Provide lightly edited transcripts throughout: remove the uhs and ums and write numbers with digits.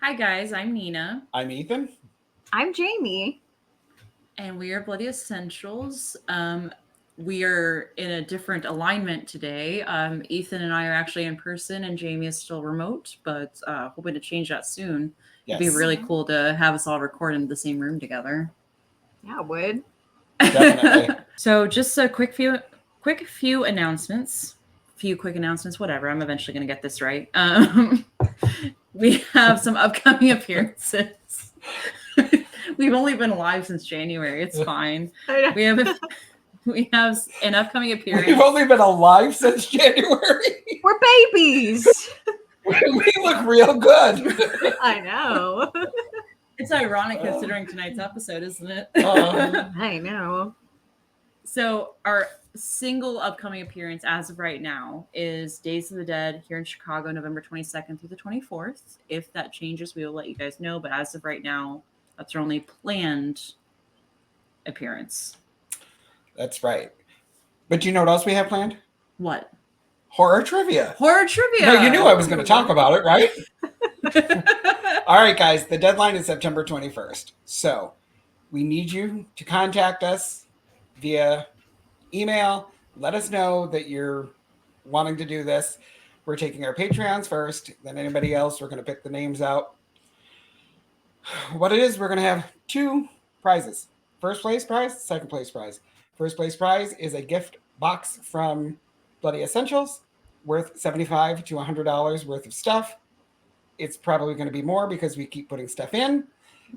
Hi guys, I'm Nina. I'm Ethan. I'm Jamie. And we are Bloody Essentials. We are in a different alignment today. Ethan and I are actually in person, and Jamie is still remote, but hoping to change that soon. It'd be really cool to have us all record in the same room together. Yeah, it would. Definitely. So, just a quick few announcements. Whatever. I'm eventually going to get this right. We have some upcoming appearances. We've only been live since January. It's fine. We have an upcoming appearance. We've only been alive since January. We're babies. We look real good. I know. It's ironic considering tonight's episode, isn't it? I know. So our single upcoming appearance as of right now is Days of the Dead here in Chicago, November 22nd through the 24th. If that changes, we will let you guys know. But as of right now, that's our only planned appearance. That's right. But you know what else we have planned? What? Horror trivia. Horror trivia. No, you knew I was going to talk about it, right? All right, guys. The deadline is September 21st. So we need you to contact us via email. Let us know that you're wanting to do this. We're taking our Patreons first, then anybody else. We're going to pick the names out. What it is, we're going to have two prizes. First place prize, second place prize. First place prize is a gift box from Bloody Essentials worth $75 to $100 worth of stuff. It's probably going to be more because we keep putting stuff in.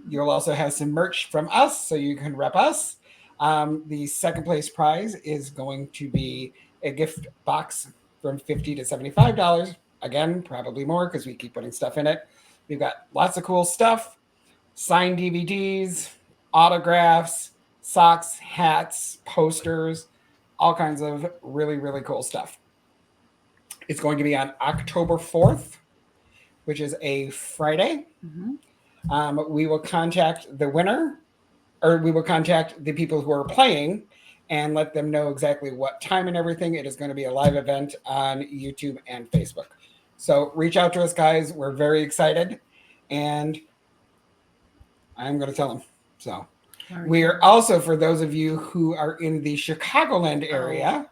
You'll also have some merch from us, so you can rep us. The second place prize is going to be a gift box from $50 to $75. Again, probably more because we keep putting stuff in it. We've got lots of cool stuff, signed DVDs, autographs, socks, hats, posters, all kinds of really, really cool stuff. It's going to be on October 4th, which is a Friday. Mm-hmm. We will contact the winner, or we will contact the people who are playing and let them know exactly what time and everything. It is going to be a live event on YouTube and Facebook. So reach out to us, guys. We're very excited. And I'm going to tell them. So we are also, for those of you who are in the Chicagoland area,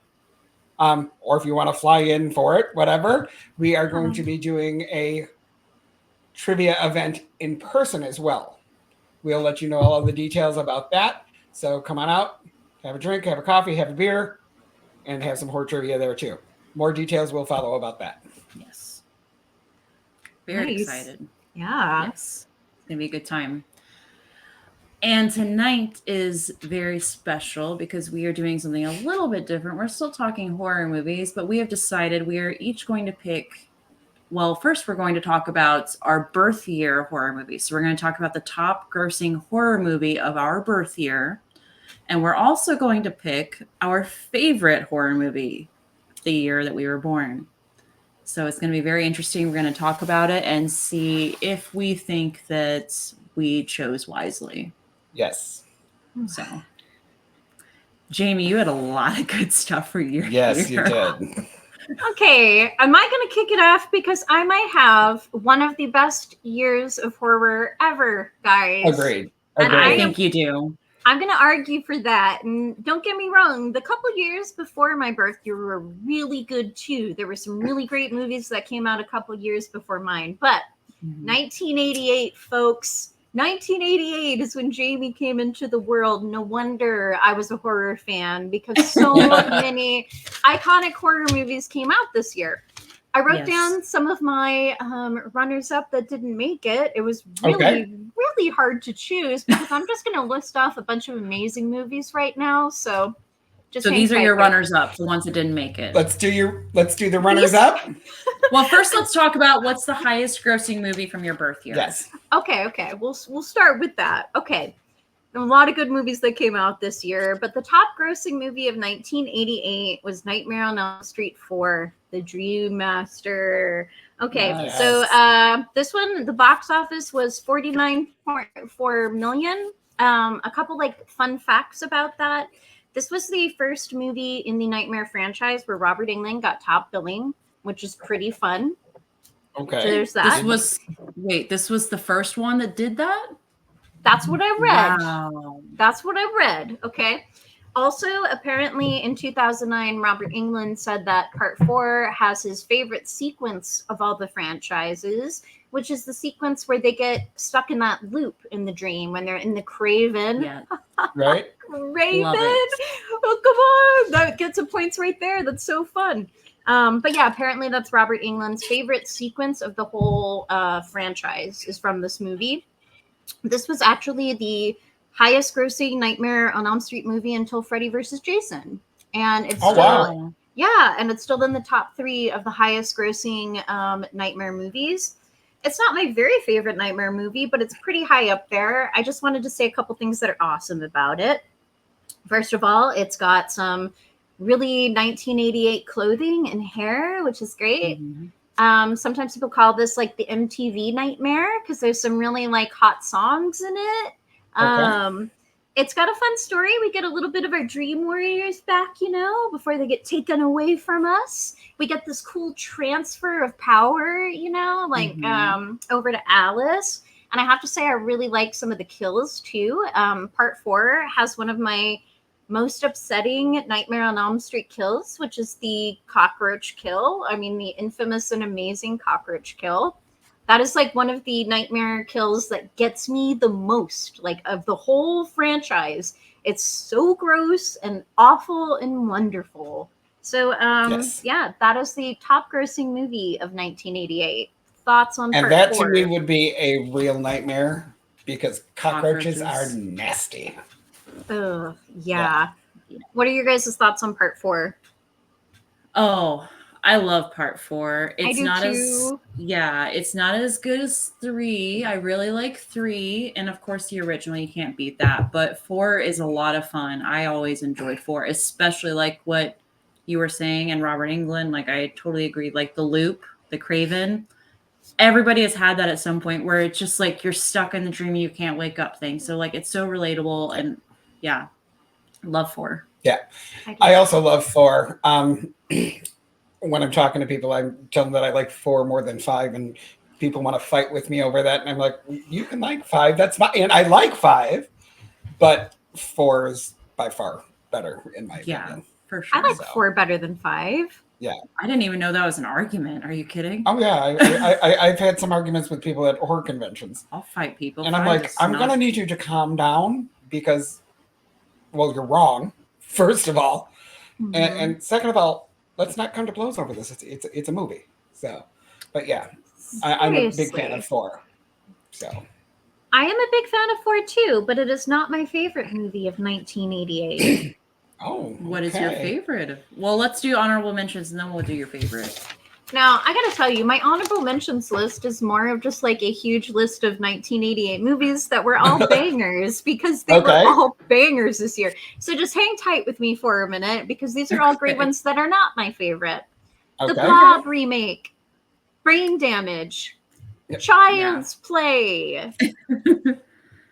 or if you want to fly in for it, whatever, we are going to be doing a trivia event in person as well. We'll let you know all of the details about that. So come on out, have a drink, have a coffee, have a beer, and have some horror trivia there too. More details will follow about that. Yes. Very excited. Yeah. Yes. It's going to be a good time. And tonight is very special because we are doing something a little bit different. We're still talking horror movies, but we have decided we are each going to pick. Well, first we're going to talk about our birth year horror movies. So we're going to talk about the top grossing horror movie of our birth year. And we're also going to pick our favorite horror movie the year that we were born. So it's going to be very interesting. We're going to talk about it and see if we think that we chose wisely. Yes. So, Jamie, you had a lot of good stuff for your year. You did. Okay, am I going to kick it off because I might have one of the best years of horror ever, guys. Agreed. And I think you do. I'm going to argue for that. And don't get me wrong, the couple years before my birth year were really good too. There were some really great movies that came out a couple years before mine. But 1988, folks. 1988 is when Jamie came into the world. No wonder I was a horror fan because so many iconic horror movies came out this year. I wrote down some of my runners-up that didn't make it. It was really hard to choose because I'm just going to list off a bunch of amazing movies right now. So these are your runners-up, the ones that didn't make it. Let's do the runners-up. Well, first let's talk about what's the highest grossing movie from your birth year. Yes. Okay. We'll start with that. Okay. A lot of good movies that came out this year, but the top grossing movie of 1988 was Nightmare on Elm Street 4, The Dream Master. Okay, so this one, the box office was $49.4 million. A couple fun facts about that. This was the first movie in the Nightmare franchise where Robert Englund got top billing, which is pretty fun. Okay. So there's that. This was the first one that did that? That's what I read. Wow. That's what I read. Okay. Also, apparently in 2009, Robert Englund said that Part 4 has his favorite sequence of all the franchises, which is the sequence where they get stuck in that loop in the dream when they're in the Craven. Yeah. Right? Craven? Love it. Oh, come on. That gets some points right there. That's so fun. But yeah, apparently that's Robert Englund's favorite sequence of the whole franchise is from this movie. This was actually the highest grossing Nightmare on Elm Street movie until Freddy vs. Jason. And it's still, yeah, and it's still in the top 3 of the highest grossing Nightmare movies. It's not my very favorite Nightmare movie, but it's pretty high up there. I just wanted to say a couple things that are awesome about it. First of all, it's got some really 1988 clothing and hair, which is great. Mm-hmm. Sometimes people call this like the MTV Nightmare because there's some really like hot songs in it. Okay. It's got a fun story. We get a little bit of our dream warriors back, before they get taken away from us. We get this cool transfer of power, over to Alice. And I have to say, I really like some of the kills too. Part 4 has one of my most upsetting Nightmare on Elm Street kills, which is the cockroach kill. I mean, the infamous and amazing cockroach kill. That is like one of the nightmare kills that gets me the most, like of the whole franchise. It's so gross and awful and wonderful. So, yeah, that is the top grossing movie of 1988. Thoughts on And Part that 4? to me would be a real nightmare because cockroaches are nasty. Ugh, yeah. What are your guys' thoughts on Part 4? Oh, I love Part 4. It's I do not too. it's not as good as 3. I really like 3, and of course the original, you can't beat that. But 4 is a lot of fun. I always enjoyed 4, especially like what you were saying and Robert Englund. Like I totally agree. Like the loop, the Craven. Everybody has had that at some point where it's just like you're stuck in the dream, you can't wake up thing. So like it's so relatable, and yeah, love 4. Yeah, I also love 4. When I'm talking to people, I tell them that I like 4 more than 5, and people want to fight with me over that. And I'm like, you can like 5, that's fine. And I like 5, but 4 is by far better in my opinion. For sure. I like 4 better than 5. Yeah. I didn't even know that was an argument. Are you kidding? Oh yeah, I've had some arguments with people at horror conventions. I'll fight people. And I'm like, I'm gonna need you to calm down because, well, you're wrong, first of all, and second of all, let's not come to blows over this. It's a movie. So, but yeah, I'm a big fan of 4. So, I am a big fan of 4 too, but it is not my favorite movie of 1988. Oh, what is your favorite? Well, let's do honorable mentions and then we'll do your favorite. Now, I gotta tell you, my honorable mentions list is more of just like a huge list of 1988 movies that were all bangers because they were all bangers this year. So just hang tight with me for a minute because these are all great ones that are not my favorite. The Blob remake, Brain Damage, Child's Play,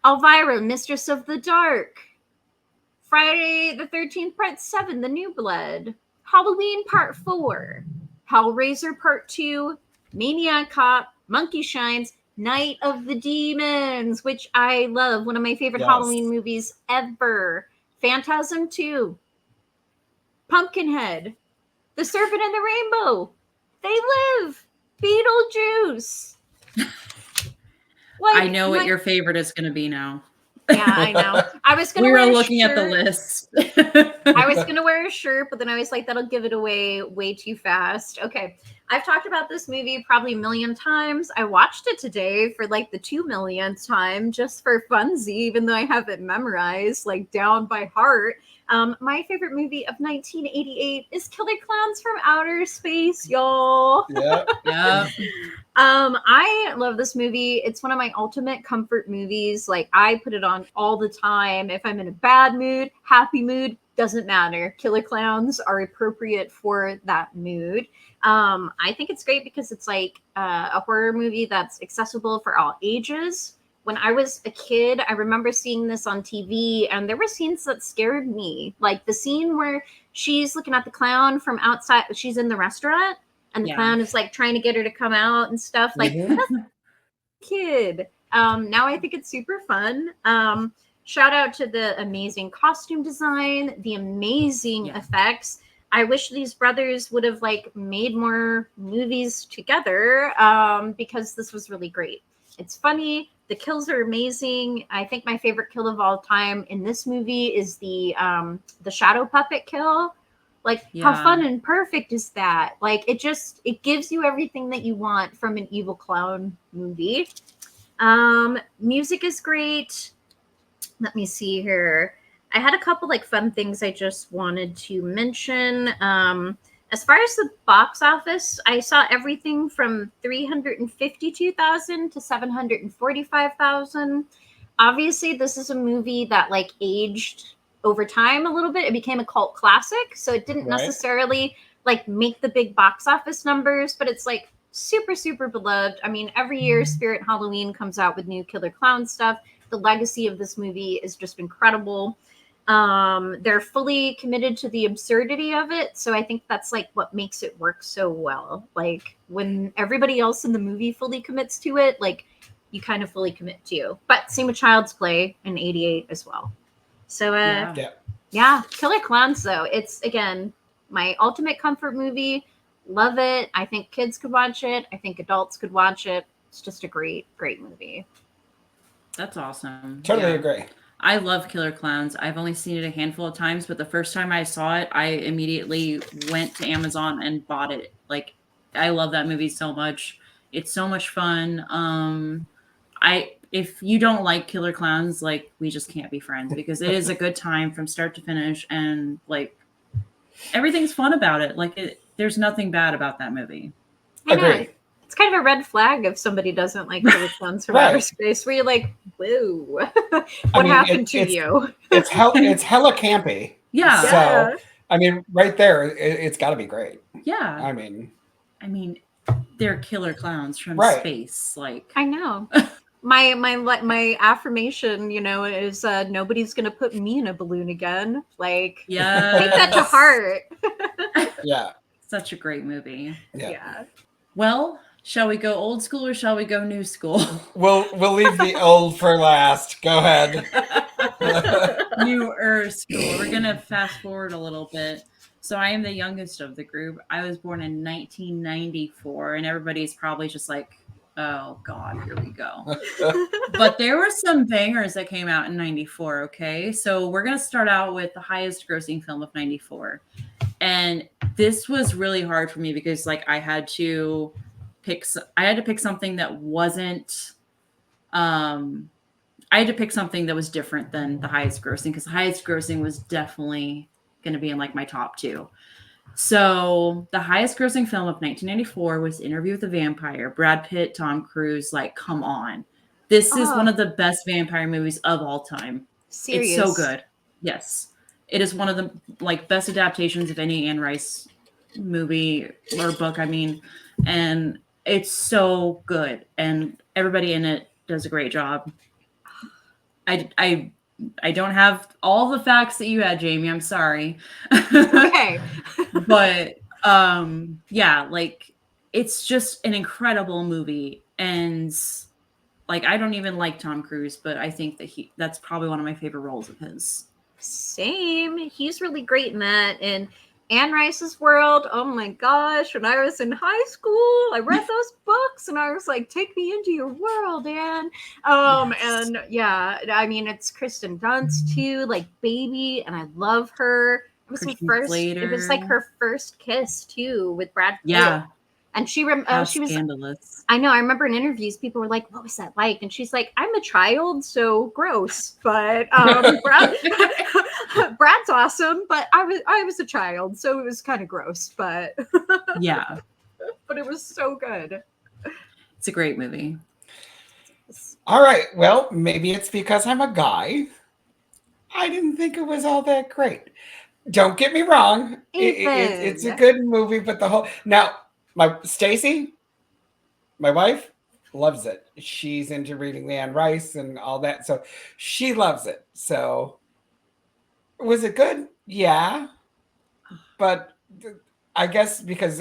Elvira, Mistress of the Dark, Friday the 13th Part 7, The New Blood, Halloween Part 4, Hellraiser Part 2, Maniac Cop, Monkey Shines, Night of the Demons, which I love, one of my favorite Halloween movies ever, Phantasm 2, Pumpkinhead, The Serpent and the Rainbow, They Live, Beetlejuice. Like, I know what your favorite is going to be now. Yeah, I know. I was going to wear looking at the list. I was going to wear a shirt, but then I was like, that'll give it away way too fast. Okay. I've talked about this movie probably a million times. I watched it today for like the 2 millionth time just for funsies, even though I have it memorized like down by heart. My favorite movie of 1988 is Killer Clowns from Outer Space, y'all. Yeah. I love this movie. It's one of my ultimate comfort movies. Like I put it on all the time. If I'm in a bad mood, happy mood, doesn't matter. Killer Clowns are appropriate for that mood. I think it's great because it's like a horror movie that's accessible for all ages. When I was a kid, I remember seeing this on TV and there were scenes that scared me. Like the scene where she's looking at the clown from outside. She's in the restaurant and the Yeah. clown is like trying to get her to come out and stuff. Like, Mhm. kid. Now I think it's super fun. Shout out to the amazing costume design, the amazing effects. I wish these brothers would have like made more movies together, because this was really great. It's funny. The kills are amazing. I think my favorite kill of all time in this movie is the shadow puppet kill. Like, how fun and perfect is that? Like, it gives you everything that you want from an evil clown movie. Music is great. Let me see here. I had a couple like fun things I just wanted to mention. As far as the box office, I saw everything from 352,000 to 745,000. Obviously, this is a movie that like aged over time a little bit. It became a cult classic, so it didn't necessarily like make the big box office numbers, but it's like super, super beloved. I mean, every year Spirit Halloween comes out with new Killer Clown stuff. The legacy of this movie is just incredible. They're fully committed to the absurdity of it, so I think that's like what makes it work so well. Like when everybody else in the movie fully commits to it, like you kind of fully commit to. But same with Child's Play in '88 as well. So yeah, Killer Clowns though, it's again my ultimate comfort movie. Love it. I think kids could watch it. I think adults could watch it. It's just a great, great movie. That's awesome. Totally agree. I love Killer Clowns. I've only seen it a handful of times, but the first time I saw it, I immediately went to Amazon and bought it. Like, I love that movie so much. It's so much fun. If you don't like Killer Clowns, like, we just can't be friends, because it is a good time from start to finish, and like everything's fun about it. Like, there's nothing bad about that movie. Agree. It's kind of a red flag if somebody doesn't like Killer Clowns from Outer Space, where you're like, whoa, what happened to you? It's hella campy. Yeah. So, I mean, right there, it's got to be great. Yeah. I mean, they're killer clowns from space. Like, I know. My affirmation, is nobody's gonna put me in a balloon again. Like, take that to heart. Yeah. Such a great movie. Yeah. Well, shall we go old school or shall we go new school? We'll leave the old for last. Go ahead. Newer school. We're gonna fast forward a little bit. So I am the youngest of the group. I was born in 1994, and everybody's probably just like, oh God, here we go. But there were some bangers that came out in 94, okay? So we're going to start out with the highest grossing film of 94. And this was really hard for me because like I had to pick something that wasn't I had to pick something that was different than the highest grossing, because the highest grossing was definitely going to be in like my top two. So the highest grossing film of 1994 was Interview with the Vampire. Brad Pitt, Tom Cruise, like, come on. This is one of the best vampire movies of all time. Serious. It's so good. Yes. It is one of the like best adaptations of any Anne Rice movie or book, and it's so good. And everybody in it does a great job. I don't have all the facts that you had, Jamie. I'm sorry. Okay. But yeah, like it's just an incredible movie. And like I don't even like Tom Cruise, but I think that's probably one of my favorite roles of his. Same. He's really great in that. And Anne Rice's World, oh my gosh, when I was in high school, I read those books and I was like, take me into your world, Anne. Yes. And yeah, it's Kristen Dunst too, like Baby, and I love her. It was it was like her first kiss too with Brad Pitt. Yeah. And she was scandalous. I know. I remember in interviews, people were like, "What was that like?" And she's like, "I'm a child, so gross." But Brad's awesome. But I was a child, so it was kind of gross. But yeah, but it was so good. It's a great movie. All right. Well, maybe it's because I'm a guy. I didn't think it was all that great. Don't get me wrong. It's a good movie, but now. Stacy, my wife, loves it. She's into reading the Anne Rice and all that, so she loves it. So, was it good? Yeah, but I guess because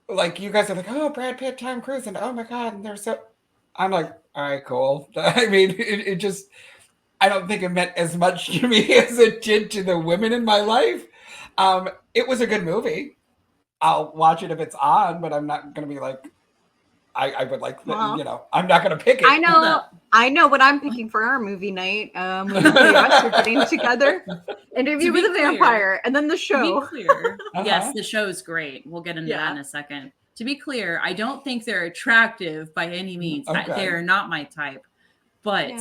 like you guys are like, oh, Brad Pitt, Tom Cruise, and oh my god, and they're so. I'm like, all right, cool. I mean, it just. I don't think it meant as much to me as it did to the women in my life. It was a good movie. I'll watch it if it's on, but I'm not going to be like, I would like, Well, I'm not going to pick it. I know what I'm picking for our movie night. When the three of us are getting together, Interview with a Vampire, and then the show. To be clear, yes, the show's great. We'll get into that in a second. To be clear, I don't think they're attractive by any means. Okay. They're not my type. But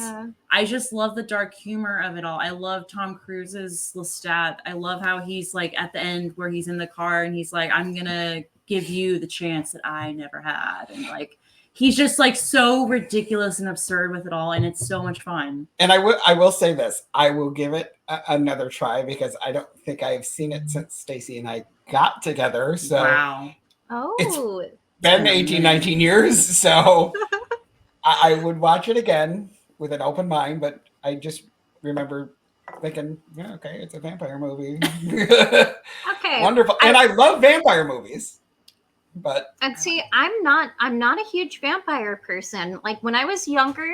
I just love the dark humor of it all. I love Tom Cruise's Lestat. I love how he's like at the end where he's in the car and he's like, I'm going to give you the chance that I never had. And like, he's just like so ridiculous and absurd with it all. And it's so much fun. And I will say this. I will give it another try because I don't think I've seen it since Stacy and I got together. So wow. It's been 18, 19 years. So I would watch it again with an open mind, but I just remember thinking, yeah, okay, it's a vampire movie. Okay. Wonderful. And I love vampire movies. But and see, I'm not a huge vampire person. Like when I was younger,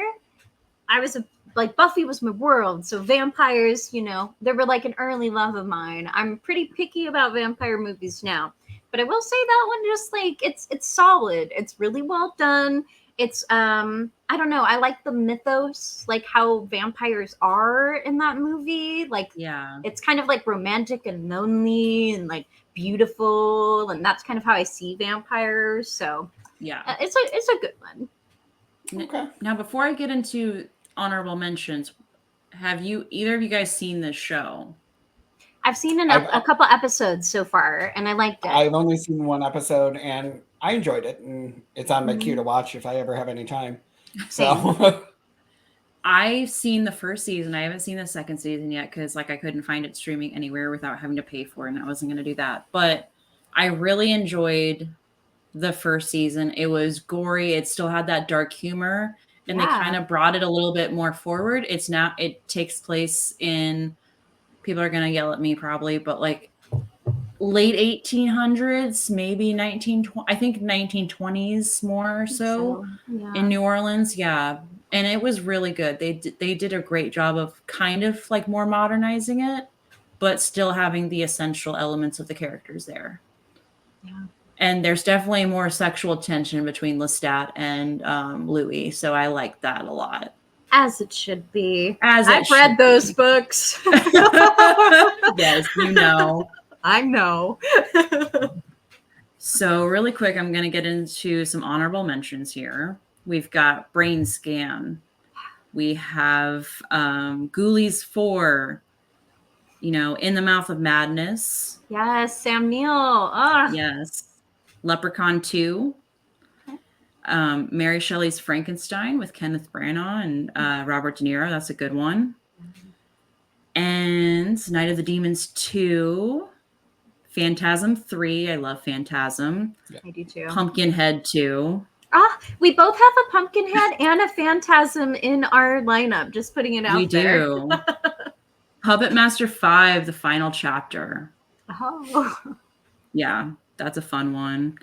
I was like Buffy was my world. So vampires, they were like an early love of mine. I'm pretty picky about vampire movies now. But I will say that one just like it's solid. It's really well done. It's I don't know, I like the mythos, like how vampires are in that movie. Like it's kind of like romantic and lonely and like beautiful, and that's kind of how I see vampires. So it's a good one. Okay. Now before I get into honorable mentions, have either of you guys seen this show? I've seen a couple episodes so far, and I liked it. I've only seen one episode, and I enjoyed it, and it's on my queue to watch if I ever have any time. So I've seen the first season. I haven't seen the second season yet because like I couldn't find it streaming anywhere without having to pay for it, and I wasn't going to do that. But I really enjoyed the first season. It was gory. It still had that dark humor, and they kind of brought it a little bit more forward. It takes place in, people are going to yell at me probably, but like late 1800s, maybe 1920, I think 1920s more so in New Orleans. Yeah. And it was really good. They did a great job of kind of like more modernizing it, but still having the essential elements of the characters there. Yeah. And there's definitely more sexual tension between Lestat and Louis. So I like that a lot. As it should be. I've read those books. Yes, I know. So really quick, I'm going to get into some honorable mentions here. We've got Brain Scan. We have Ghoulies 4. In the Mouth of Madness. Yes, Sam Neill. Yes. Leprechaun 2. Mary Shelley's Frankenstein with Kenneth Branagh and Robert De Niro. That's a good one. And Night of the Demons 2. Phantasm 3. I love Phantasm. I do too. Pumpkinhead 2. We both have a Pumpkinhead and a Phantasm in our lineup. Just putting it out there. We do. Puppet Master 5, the final chapter. Oh. Yeah, that's a fun one.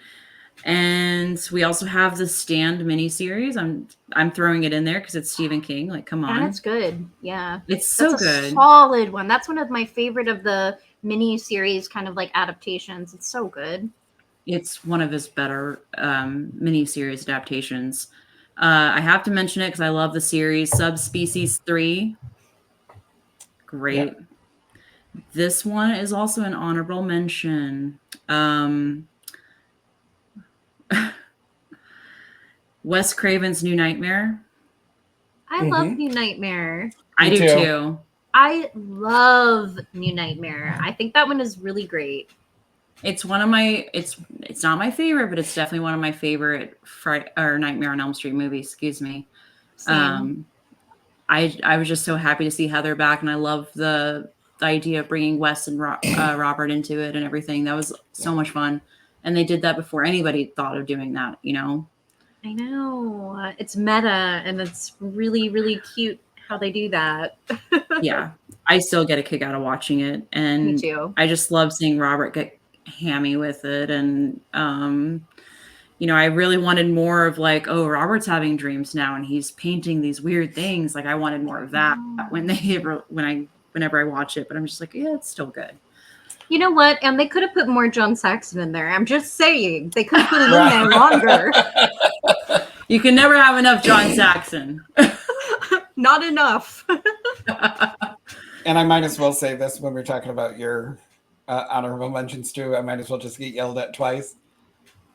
And we also have the Stand miniseries. I'm throwing it in there because it's Stephen King. Like, come on. And it's good. Yeah. It's so good. A solid one. That's one of my favorite of the miniseries kind of like adaptations. It's so good. It's one of his better miniseries adaptations. I have to mention it because I love the series. Subspecies 3. Great. Yep. This one is also an honorable mention. Wes Craven's New Nightmare. I love New Nightmare. I do too. I love New Nightmare. I think that one is really great. It's one of my, it's not my favorite, but it's definitely one of my favorite Nightmare on Elm Street movies. Excuse me. Same. I was just so happy to see Heather back, and I love the idea of bringing Wes and Robert into it and everything. That was so much fun, and they did that before anybody thought of doing that. I know, it's meta, and it's really, really cute how they do that. Yeah, I still get a kick out of watching it, and Me too. I just love seeing Robert hammy with it. And, you know, I really wanted more of like, oh, Robert's having dreams now and he's painting these weird things. Like I wanted more of that whenever I watch it, but I'm just like, yeah, it's still good. You know what? And they could have put more John Saxon in there. I'm just saying. They could have put him in there longer. You can never have enough John Saxon. Not enough. And I might as well say this when we're talking about your honorable mentions too. I might as well just get yelled at twice.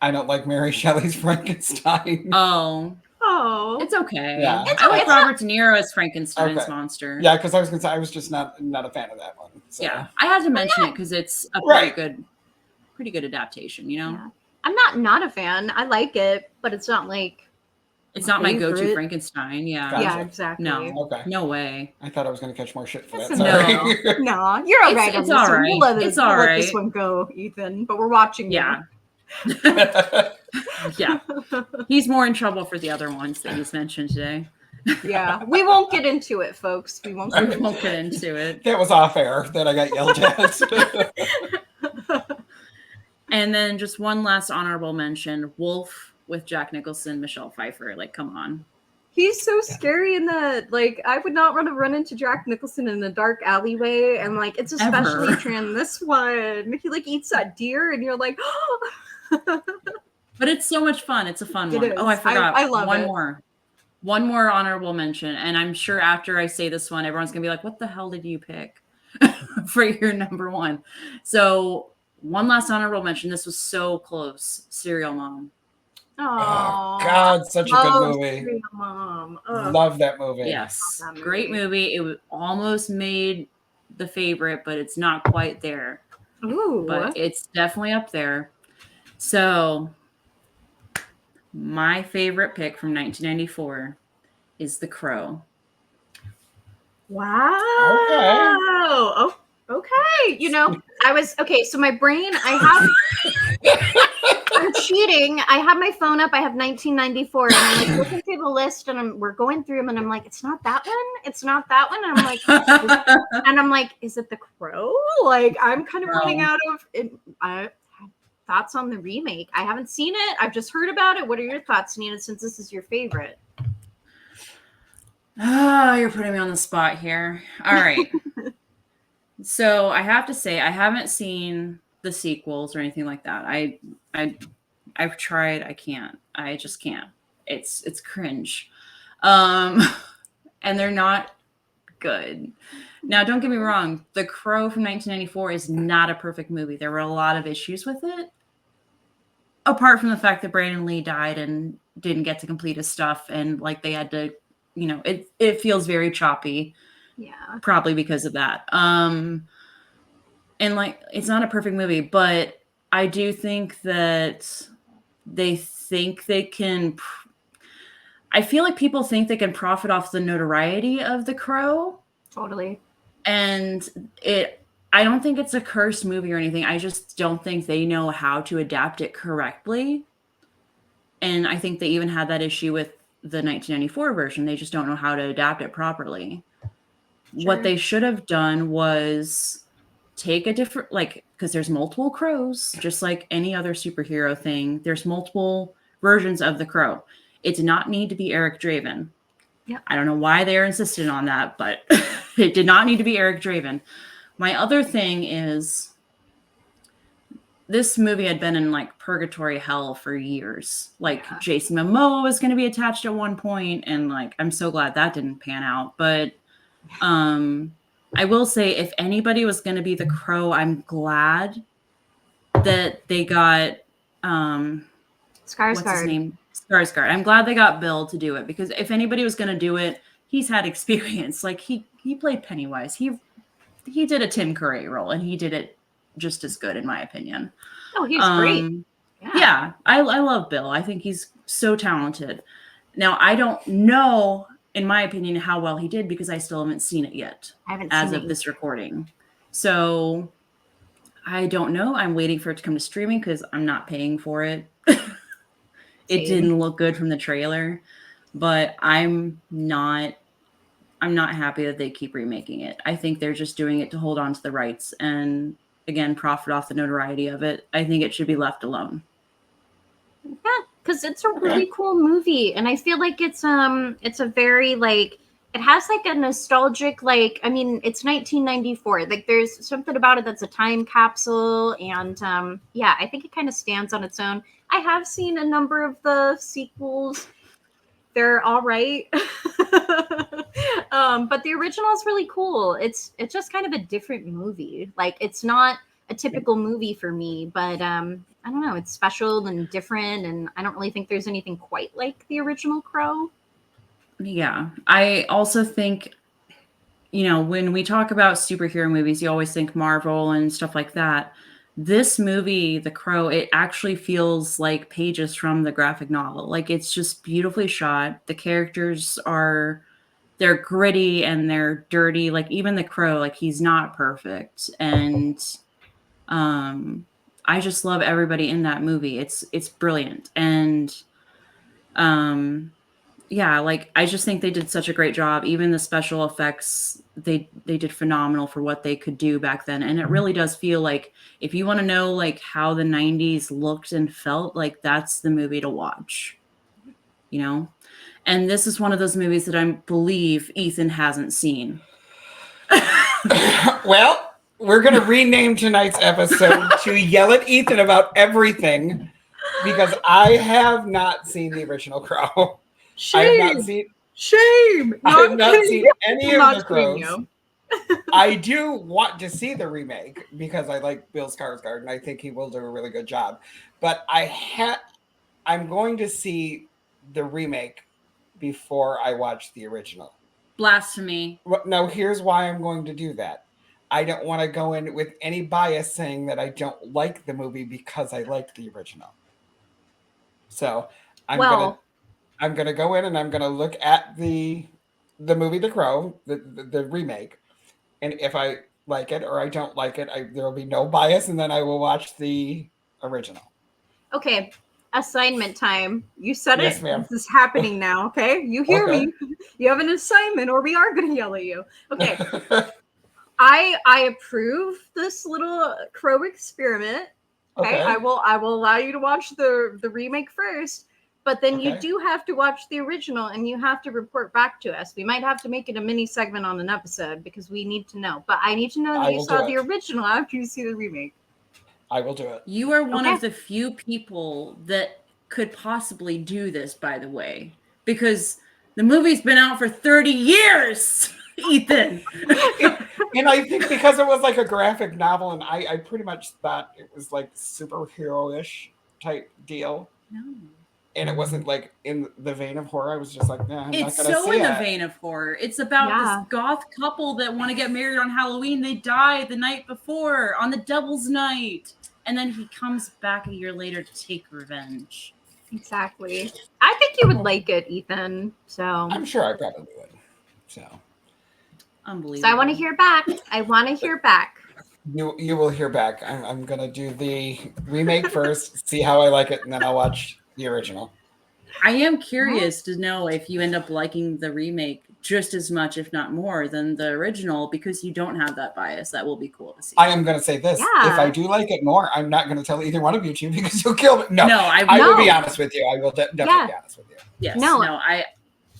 I don't like Mary Shelley's Frankenstein. Oh, It's okay. Yeah. I like Robert De Niro as Frankenstein's monster. Yeah, because I was going to say I was just not a fan of that one. So. Yeah, I had to mention it because it's a pretty good adaptation. You know, yeah. I'm not a fan. I like it, but it's not like it's not my go-to Frankenstein. Yeah, Gotcha. Yeah, exactly. No, Okay. no way. I thought I was going to catch more shit for that. No. Sorry. No, you're all right. It's all right. We'll let It's all right. let this one go, Ethan. But we're watching. Yeah. Yeah, he's more in trouble for the other ones that he's mentioned today. Yeah, we won't get into it, folks. We won't get into it. That was off air that I got yelled at. And then just one last honorable mention: Wolf with Jack Nicholson, Michelle Pfeiffer. Like, come on. He's so scary in that. Like, I would not want to run into Jack Nicholson in a dark alleyway, and like, it's especially true in this one. He like eats that deer, and you're like, oh. But it's so much fun. It's a fun one. Is. Oh, I forgot. I love it. One more honorable mention. And I'm sure after I say this one, everyone's going to be like, what the hell did you pick for your number one? So one last honorable mention. This was so close. Serial Mom. Oh, God, such a good movie. Serial Mom. Love that movie. Yes. Great movie. It was almost made the favorite, but it's not quite there. Ooh. But it's definitely up there. So my favorite pick from 1994 is The Crow. Wow. Okay. Oh, okay. You know, so my brain, I'm cheating. I have my phone up. I have 1994 and I'm like looking through the list and we're going through them and I'm like, it's not that one. It's not that one. And I'm like, is it The Crow? Like, I'm kind of running out of it. Thoughts on the remake? I haven't seen it. I've just heard about it. What are your thoughts, Nina, since this is your favorite? Oh, you're putting me on the spot here. All right. So I have to say, I haven't seen the sequels or anything like that. I've tried. I can't. I just can't. It's cringe. And they're not good. Now, don't get me wrong. The Crow from 1994 is not a perfect movie. There were a lot of issues with it. Apart from the fact that Brandon Lee died and didn't get to complete his stuff. And like they had to, you know, it feels very choppy. Yeah. Probably because of that. And like, it's not a perfect movie, but I do think that they think they can. I feel like people think they can profit off the notoriety of The Crow. Totally. And I don't think it's a cursed movie or anything. I just don't think they know how to adapt it correctly. And I think they even had that issue with the 1994 version. They just don't know how to adapt it properly. Sure. What they should have done was take a different, like, because there's multiple Crows, just like any other superhero thing. There's multiple versions of The Crow. It did not need to be Eric Draven. Yep. I don't know why they're insisting on that, but it did not need to be Eric Draven. My other thing is this movie had been in like purgatory hell for years. Like Jason Momoa was going to be attached at one point, and like I'm so glad that didn't pan out. But I will say, if anybody was going to be The Crow, I'm glad that they got Skarsgård. What's his name? Skarsgård. I'm glad they got Bill to do it, because if anybody was going to do it, he's had experience. Like he played Pennywise. He did a Tim Curry role, and he did it just as good, in my opinion. Oh, he's great. Yeah, I love Bill. I think he's so talented. Now, I don't know, in my opinion, how well he did, because I still haven't seen it yet. I haven't as seen of it this recording. So I don't know. I'm waiting for it to come to streaming because I'm not paying for it. It didn't look good from the trailer, but I'm not happy that they keep remaking it. I think they're just doing it to hold on to the rights, and again, profit off the notoriety of it. I think it should be left alone. Yeah, because it's a really cool movie, and I feel like it's a very like it has like a nostalgic like I mean it's 1994. Like there's something about it that's a time capsule, and yeah, I think it kind of stands on its own. I have seen a number of the sequels. They're all right. But the original is really cool. It's just kind of a different movie. Like it's not a typical movie for me, but I don't know, it's special and different, and I don't really think there's anything quite like the original Crow. Yeah. I also think, when we talk about superhero movies, you always think Marvel and stuff like that. This movie, The Crow, it actually feels like pages from the graphic novel. Like it's just beautifully shot. The characters they're gritty and they're dirty. Like even the Crow, like he's not perfect. And I just love everybody in that movie. It's brilliant. And yeah, like I just think they did such a great job. Even the special effects, they did phenomenal for what they could do back then. And it really does feel like if you want to know like how the 90s looked and felt, like that's the movie to watch. And this is one of those movies that I believe Ethan hasn't seen. Well, we're going to rename tonight's episode to Yell at Ethan About Everything, because I have not seen the original Crow. Shame. I have not seen. Shame. I have not seen any of the Crows. You. I do want to see the remake because I like Bill Skarsgård and I think he will do a really good job. But I'm going to see the remake before I watch the original. Blasphemy. Now, here's why I'm going to do that. I don't want to go in with any bias saying that I don't like the movie because I liked the original. So I'm gonna go in and I'm gonna look at the movie The Crow, the remake, and if I like it or I don't like it, there will be no bias, and then I will watch the original. Okay, assignment time. You said Yes, it. ma'am. This is happening now. Okay, you hear me? You have an assignment, or we are going to yell at you. Okay. I approve this little Crow experiment. Okay? I will allow you to watch the remake first, but then you do have to watch the original and you have to report back to us. We might have to make it a mini segment on an episode because we need to know. But I need to know that you saw the original after you see the remake. I will do it. You are one of the few people that could possibly do this, by the way, because the movie's been out for 30 years. Ethan. And I think because it was like a graphic novel and I pretty much thought it was like superhero-ish type deal. No. And it wasn't like in the vein of horror. I was just like, nah, I'm not gonna see it. It's so in the vein of horror. It's about this goth couple that want to get married on Halloween. They die the night before on the Devil's Night. And then he comes back a year later to take revenge. Exactly. I think you would like it, Ethan. So I'm sure I probably would. So unbelievable. So I want to hear back. You will hear back. I'm gonna do the remake first, see how I like it, and then I'll watch the original. I am curious to know if you end up liking the remake just as much, if not more, than the original, because you don't have that bias. That will be cool to see. I am going to say this. Yeah. If I do like it more, I'm not going to tell either one of you two because you'll kill me. No, I will be honest with you. I will definitely be honest with you. Yes. No,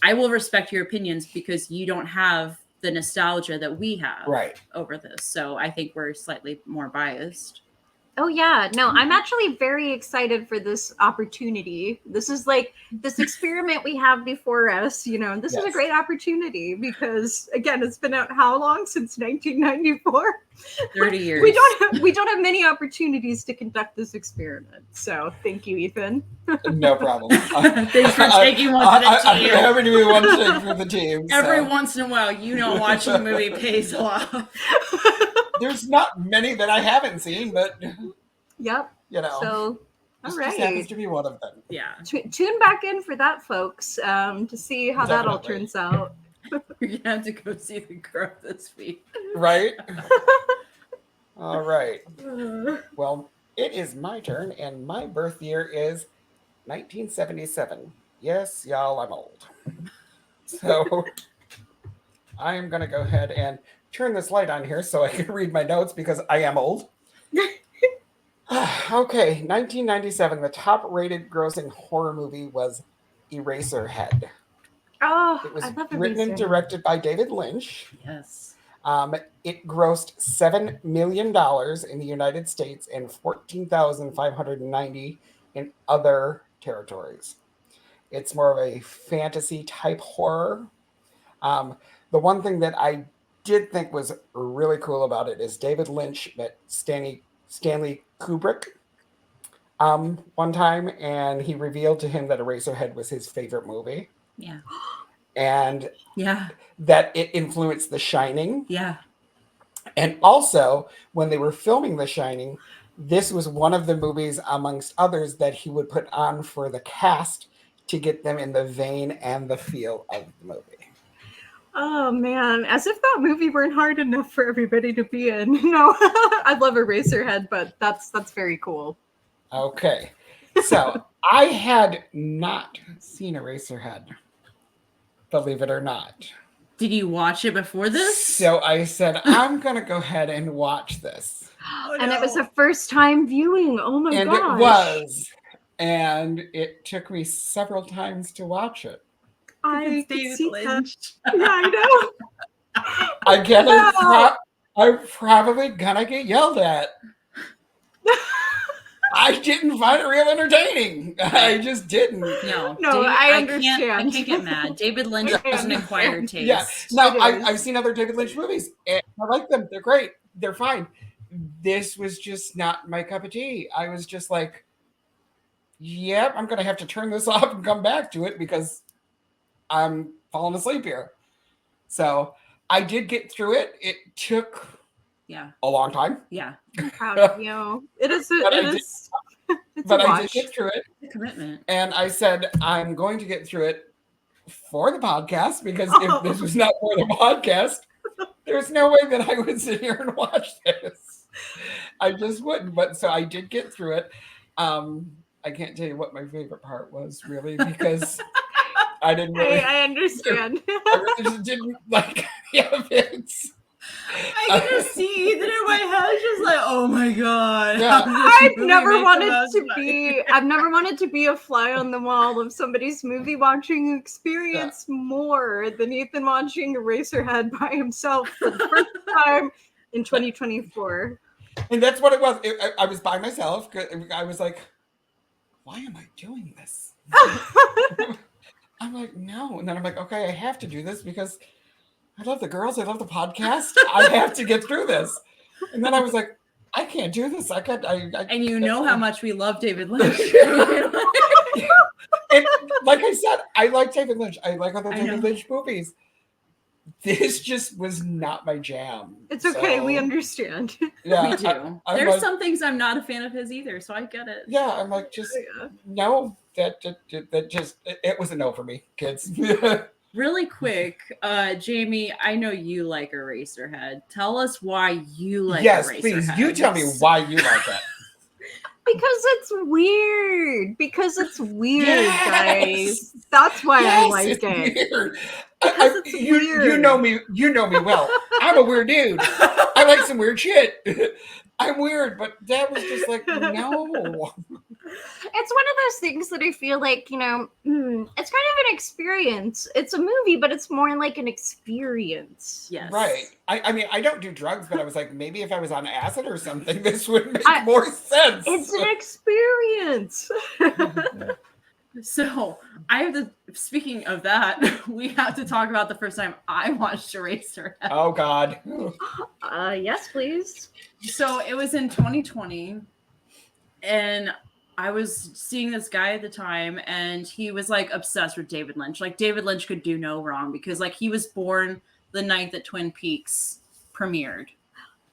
I will respect your opinions because you don't have the nostalgia that we have over this. So I think we're slightly more biased. Oh yeah, no, I'm actually very excited for this opportunity. This is like this experiment we have before us, you know, this is a great opportunity because again, it's been out how long since 1994? 30 years. We don't have many opportunities to conduct this experiment. So thank you, Ethan. No problem. Thanks for taking one for the team. I'm happy to be one take for the team. Every once in a while, watching a movie pays off. There's not many that I haven't seen, but yep. You know, so all right, just happens to be one of them. Yeah. Tune back in for that, folks, to see how that all turns out. You're gonna have to go see The Crow this week, right? All right. Well, it is my turn, and my birth year is 1977. Yes, y'all, I'm old. So I am going to go ahead and turn this light on here so I can read my notes because I am old. Okay, 1997, the top-rated grossing horror movie was Eraserhead. Oh, It was I love written and Eraserhead. directed by David Lynch. Yes. It grossed $7 million in the United States and 14,590 in other territories. It's more of a fantasy type horror. The one thing that I did think was really cool about it is David Lynch met Stanley Kubrick one time, and he revealed to him that Eraserhead was his favorite movie, Yeah. and Yeah. that it influenced The Shining. Yeah. And also, when they were filming The Shining, this was one of the movies, amongst others, that he would put on for the cast to get them in the vein and the feel of the movie. Oh man, as if that movie weren't hard enough for everybody to be in. No, I love Eraserhead, but that's very cool. Okay, so I had not seen Eraserhead, believe it or not. Did you watch it before this? So I said, I'm going to go ahead and watch this. Oh, And it was no. a first time viewing. Oh my And gosh. it was. And it took me several times to watch it. I It's could David see Lynch. that. Yeah, I know. Again, Wow. I'm probably going to get yelled at. I didn't find it real entertaining. I just didn't. No, I I understand. can't get mad. David Lynch I has an acquired understand. taste. Yeah. No, It is. I've seen other David Lynch movies, and I like them. They're great. They're fine. This was just not my cup of tea. I was just like, yep, I'm going to have to turn this off and come back to it because I'm falling asleep here. So I did get through it. It took Yeah. a long time. Yeah. I'm proud of you. It is. But I It did- is. It's But a I did watch. get through it. The commitment. And I said, I'm going to get through it for the podcast because if this was not for the podcast, there's no way that I would sit here and watch this. I just wouldn't. But so I did get through it. I can't tell you what my favorite part was really because I didn't really. I understand. I really just didn't like any of it. I can just see Ethan in my head, just like, oh my god. Yeah. I've never wanted to be. I've never wanted to be a fly on the wall of somebody's movie watching experience more than Ethan watching Eraserhead by himself for the first time in 2024. And that's what it was. I was by myself. I was like, why am I doing this? I'm like, no. And then I'm like, okay, I have to do this because I love the girls. I love the podcast. I have to get through this. And then I was like, I can't do this. And you know how much we love David Lynch. And like I said, I like David Lynch. I like other I David know. Lynch movies. This just was not my jam. It's okay. So, we understand. Yeah, Me too. I'm There's like, some things I'm not a fan of his either, so I get it. yeah, I'm like, just Yeah. no. That just it was a no for me, kids. Really quick, Jamie, I know you like Eraserhead. Tell us why you like Yes, Eraserhead. please. You tell me why you like that. Because it's weird. Because it's weird, Yes! guys. That's why I like it's it. weird. Because it's You weird. know me. You know me well. I'm a weird dude. I like some weird shit. I'm weird, but that was just like no. It's one of those things that I feel like, it's kind of an experience. It's a movie, but it's more like an experience. Yes. Right. I mean, I don't do drugs, but I was like, maybe if I was on acid or something, this would make I- more sense. It's an experience. So I have to. Speaking of that, we have to talk about the first time I watched Eraserhead. Oh God. Yes, please. So it was in 2020, and I was seeing this guy at the time, and he was like obsessed with David Lynch. Like David Lynch could do no wrong because like he was born the night that Twin Peaks premiered.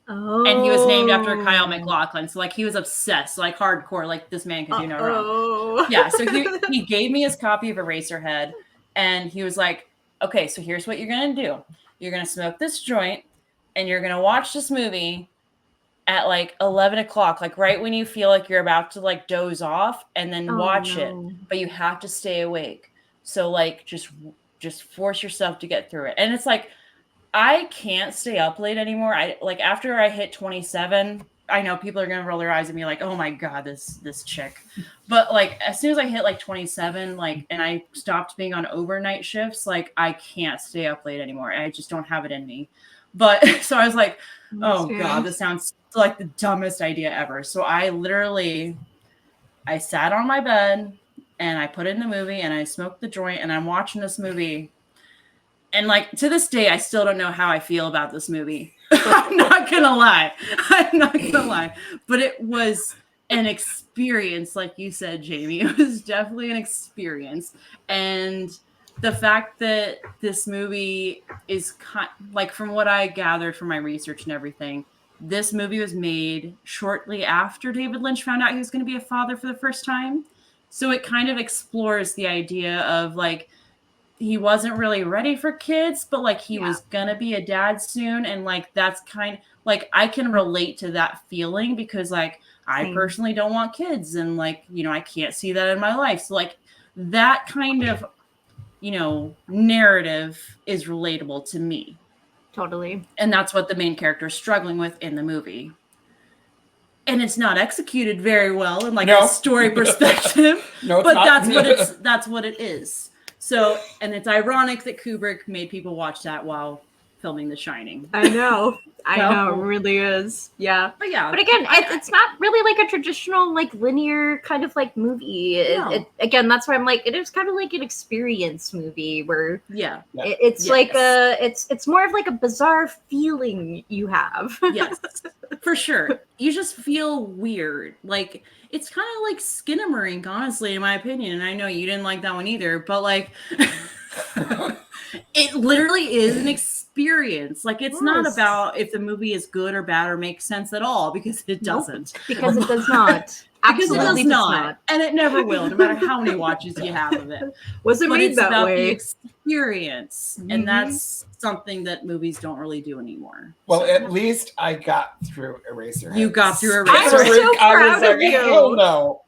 Oh. And he was named after Kyle MacLachlan. So like he was obsessed, like hardcore, like this man could do no wrong. Oh. Yeah. So he gave me his copy of Eraserhead, and he was like, okay, so here's what you're gonna do. You're gonna smoke this joint, and you're gonna watch this movie at like 11 o'clock, like right when you feel like you're about to like doze off, and then watch it. But you have to stay awake. So like just force yourself to get through it. And it's like I can't stay up late anymore. I like after I hit 27, I know people are gonna roll their eyes at me like, oh my god, this chick. But like as soon as I hit like 27, like and I stopped being on overnight shifts, like I can't stay up late anymore. I just don't have it in me. But so I was like, oh god, this sounds like the dumbest idea ever. So I sat on my bed and I put in the movie and I smoked the joint and I'm watching this movie. And like to this day, I still don't know how I feel about this movie. I'm not gonna lie. But it was an experience, like you said, Jamie. It was definitely an experience. And the fact that this movie is like from what I gathered from my research and everything, this movie was made shortly after David Lynch found out he was going to be a father for the first time. So it kind of explores the idea of like he wasn't really ready for kids, but like he was gonna be a dad soon, and like that's kind like I can relate to that feeling because like I personally don't want kids, and like I can't see that in my life. So like that kind of narrative is relatable to me. Totally. And that's what the main character is struggling with in the movie. And it's not executed very well in like a story perspective. No, but that's what it is. So, and it's ironic that Kubrick made people watch that while filming The Shining. I know. I know, it really is. Yeah. But yeah. But again, it's not really like a traditional, like linear kind of like movie. Again, that's why I'm like, it is kind of like an experience movie where it's like it's more of like a bizarre feeling you have. Yes, for sure. You just feel weird. Like it's kind of like Skinamarink, honestly, in my opinion. And I know you didn't like that one either, but like it literally is an experience. Like it's not about if the movie is good or bad or makes sense at all, because it doesn't. Because it does not. Absolutely does not. And it never will, no matter how many watches you have of it. Was it made that about way? The experience, and that's something that movies don't really do anymore. Well, at least I got through Eraserhead. You got through Eraserhead. I'm so proud of you. Hell no.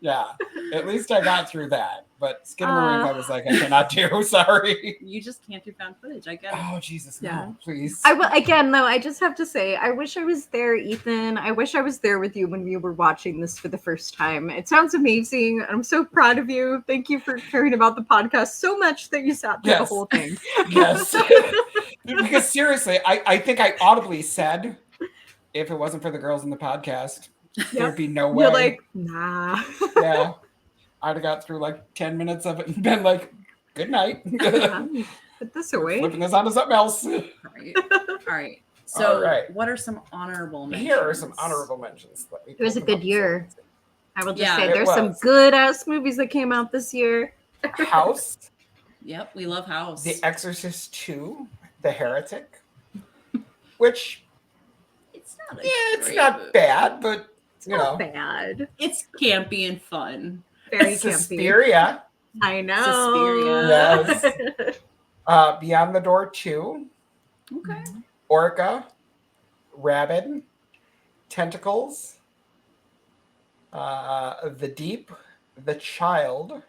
Yeah, at least I got through that. But Skinamarink, I was like, I cannot do. Sorry. You just can't do found footage. I get it. Oh, Jesus, no, please. Again, though, I just have to say, I wish I was there, Ethan. I wish I was there with you when you were watching this for the first time. It sounds amazing. I'm so proud of you. Thank you for caring about the podcast so much that you sat through the whole thing. Yes. Because seriously, I think I audibly said, if it wasn't for the girls in the podcast, there'd be no way. You're like, nah. Yeah. I'd have got through like 10 minutes of it and been like, good night. Put this away. Flipping this on to something else. All right. So what are some honorable mentions? Here are some honorable mentions. It was a good year. I will just say there's some good ass movies that came out this year. House. Yep, we love House. The Exorcist 2, The Heretic, which it's not not bad, but you know, bad. It's campy and fun. Very Suspiria. I know. Suspiria. Yes. Beyond the Door 2. Okay. Orca. Rabid. Tentacles. The Deep. The Child.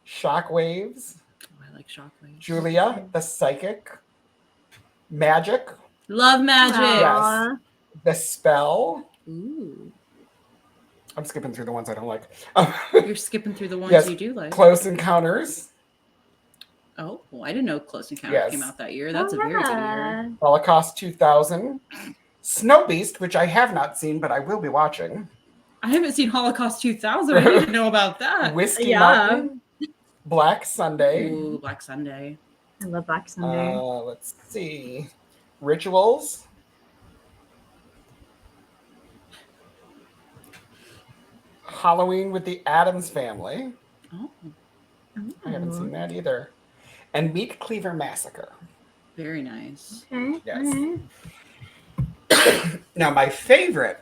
Shockwaves. Oh, I like Shockwaves. Julia. The Psychic. Magic. Love Magic. Yes. The Spell. Ooh. I'm skipping through the ones I don't like. You're skipping through the ones you do like. Close Encounters. Oh, well, I didn't know Close Encounters came out that year. That's a very good year. Holocaust 2000. Snow Beast, which I have not seen, but I will be watching. I haven't seen Holocaust 2000. I didn't know about that. Whiskey Mountain. Black Sunday. Ooh, Black Sunday. I love Black Sunday. Let's see. Rituals. Halloween with the Addams Family. Oh. I haven't seen that either. And Meat Cleaver Massacre. Very nice. Okay. Yes. Now, my favorite.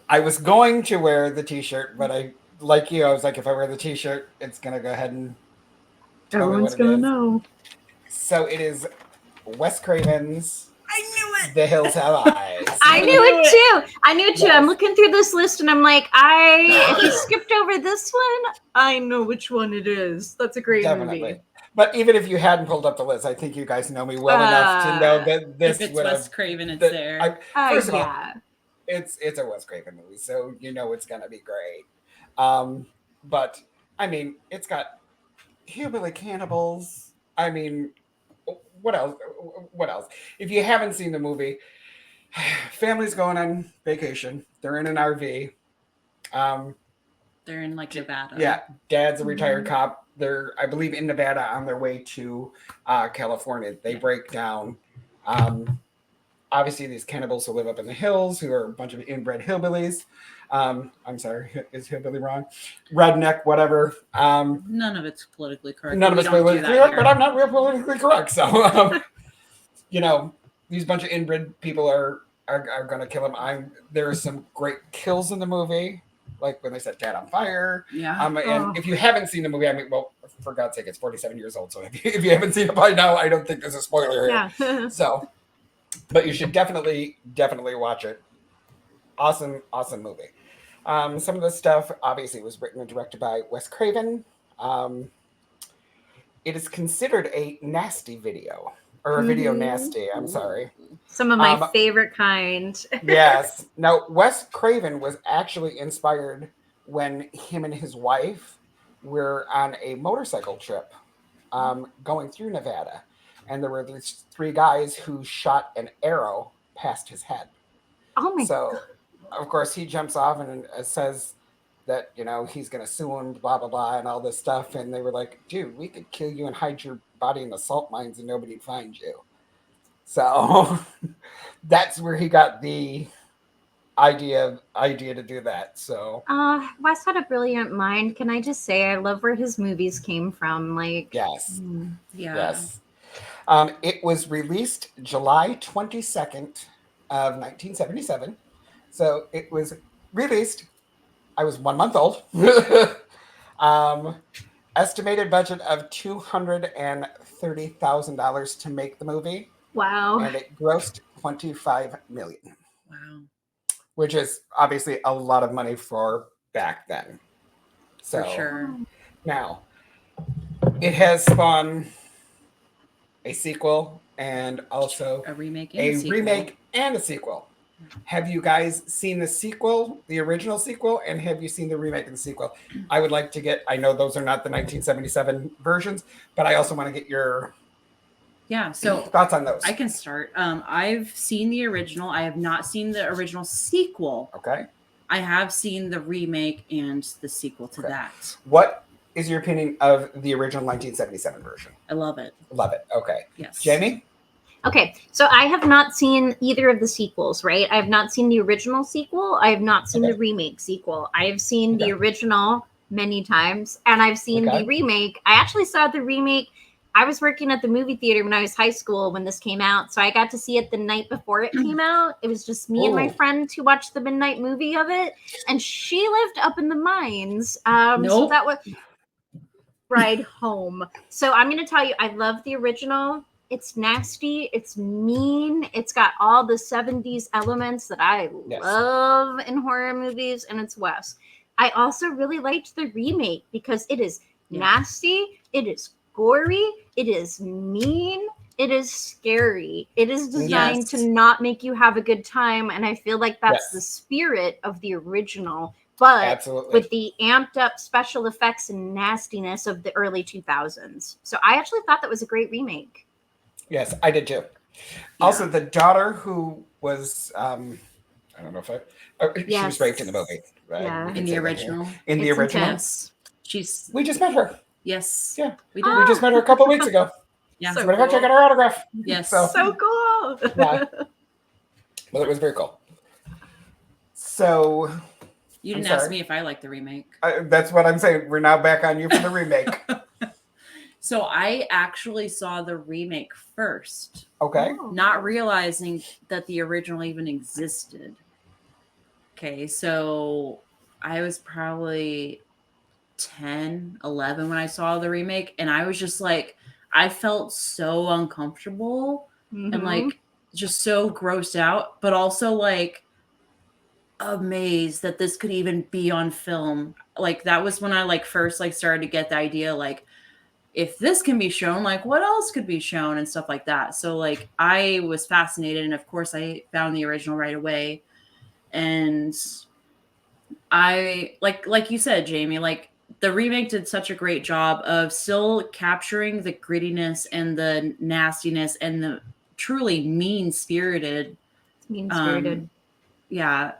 I was going to wear the t-shirt, but I was like, if I wear the t-shirt, it's going to go ahead and everyone's going to know. So it is Wes Craven's I knew it. The Hills Have Eyes. I knew it too. I'm looking through this list and I'm like, if you skipped over this one, I know which one it is. That's a great movie. But even if you hadn't pulled up the list, I think you guys know me well enough to know that this If it's would Wes have. Craven, it's there. First of all, Yeah. it's a Wes Craven movie, so you know it's gonna be great. But I mean, it's got hillbilly cannibals. I mean, what else? What else? If you haven't seen the movie, family's going on vacation. They're in an RV. Um, They're in like Nevada. yeah, dad's a retired Mhm. cop. They're, I believe, in Nevada on their way to California. They break down. Um, Obviously, these cannibals who live up in the hills, who are a bunch of inbred hillbillies. I'm sorry, is hillbilly wrong? Redneck, whatever. None of it's politically correct. None of We us don't do politically that correct, here. but I'm not real politically correct. So, you know, these bunch of inbred people are going to kill him. There are some great kills in the movie, like when they set Dad on fire. Yeah. And Oh. if you haven't seen the movie, I mean, well, for God's sake, it's 47 years old. So if you haven't seen it by now, I don't think there's a spoiler here. Yeah. So, but you should definitely watch it. Awesome movie. Some of the stuff obviously was written and directed by Wes Craven. It is considered a nasty video, or a video Mhm. nasty. I'm sorry. Some of my favorite kind. Yes. Now, Wes Craven was actually inspired when him and his wife were on a motorcycle trip going through Nevada. And there were these three guys who shot an arrow past his head. Oh my So, god. of course, he jumps off and says that, he's going to sue him, blah, blah, blah, and all this stuff. And they were like, dude, we could kill you and hide your body in the salt mines and nobody'd find you. So that's where he got the idea to do that. So Wes had a brilliant mind. Can I just say I love where his movies came from? Like, yes. Yeah. Yes. It was released July 22nd of 1977. So it was released. I was 1 month old. Estimated budget of $230,000 to make the movie, wow. and it grossed $25 million, Wow. which is obviously a lot of money for back then. So For sure. now it has spawned a sequel and also A remake and a sequel. Have you guys seen the sequel, the original sequel, and have you seen the remake and the sequel? I would like to get, I know those are not the 1977 versions, but I also want to get your so thoughts on those. I can start. I've seen the original. I have not seen the original sequel. Okay. I have seen the remake and the sequel to that. What is your opinion of the original 1977 version? I love it. Love it. Okay. Yes. Jamie? Okay, so I have not seen either of the sequels, right? I have not seen the original sequel. I have not seen the remake sequel. I have seen the original many times, and I've seen the remake. I actually saw the remake. I was working at the movie theater when I was high school when this came out, so I got to see it the night before it came out. It was just me and my friend who watched the midnight movie of it, and she lived up in the mines. So that was ride home. So I'm going to tell you, I love the original. It's nasty. It's mean. It's got all the 70s elements that I love in horror movies, and it's Wes. I also really liked the remake because it is nasty. It is gory. It is mean. It is scary. It is designed to not make you have a good time, and I feel like that's the spirit of the original, but with the amped up special effects and nastiness of the early 2000s. So I actually thought that was a great remake. Yes, I did too. Also, the daughter who was, I don't know if she was raped in the movie. Right? Yeah. In the original. In the original. Yes. We just met her. Yes. Yeah. We did. We just met her a couple of weeks ago. Yeah. So Matter of fact, I got her autograph. Yes. So cool. Yeah. Well, it was very cool. So. You didn't ask me if I liked the remake. That's what I'm saying. We're now back on you for the remake. So I actually saw the remake first. Okay. Not realizing that the original even existed. Okay, so I was probably 10, 11 when I saw the remake, and I was just like, I felt so uncomfortable and like just so grossed out, but also like amazed that this could even be on film. Like that was when I like first like started to get the idea like, if this can be shown, like what else could be shown and stuff like that. So like I was fascinated, and of course I found the original right away. And I like you said, Jamie, like the remake did such a great job of still capturing the grittiness and the nastiness and the truly mean-spirited Mean spirited. yeah,